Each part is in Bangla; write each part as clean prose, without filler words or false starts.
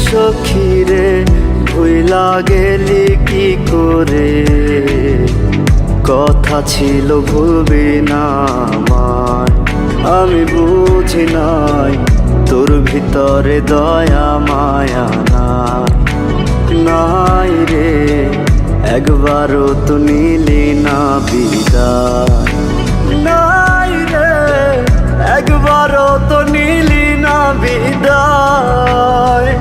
সখী রে ভুইলা গেলি কি করে, কথা ছিল ভুলবি না আমায়। আমি বুঝি নাই তোর ভিতরে দয়া মায়া নাই, নাই রে একবারও তো নিলি না বিদায়, নাই রে একবারও তো নিলি না বিদায়।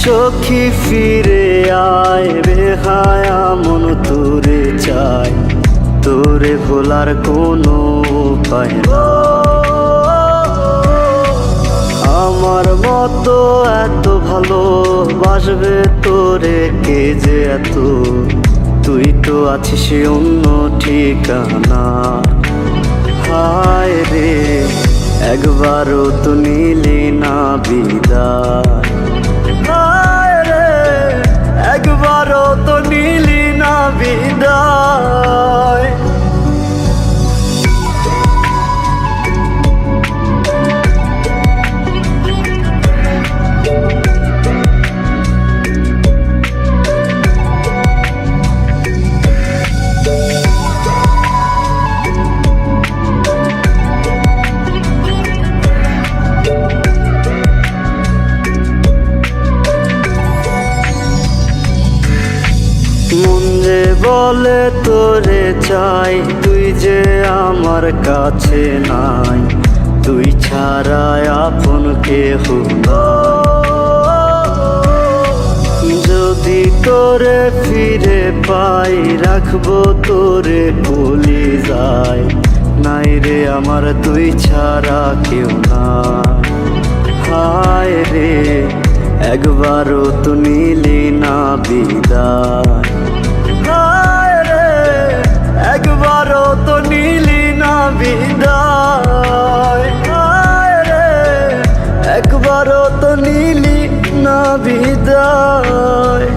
সখী ফিরে আয় বেহায়া মন তোরে চাই, তোরে ভোলার কোনো উপায় না। আমার মতো এত ভালোবাসবে তোরে কে যে এত, তুই তো আছিস অন্য ঠিকানা। হায় রে একবারও তো নিলি না বিদায়, একবারও তো নিলি না বিদায়। মন যে বলে তোরে চাই, তুই যে আমার কাছে নাই, তুই ছাড়া আপন কেহ নাই। যদি তোরে ফিরে পাই রাখবো তোরে ভুলি যায়, নাই রে আমার তুই ছাড়া কেউ নাই। হায় রে একবারও তো নিলি না বিদায়, হায় রে একবারও তো নিলি না বিদায়, হায় রে একবারও তো নিলি না বিদায়।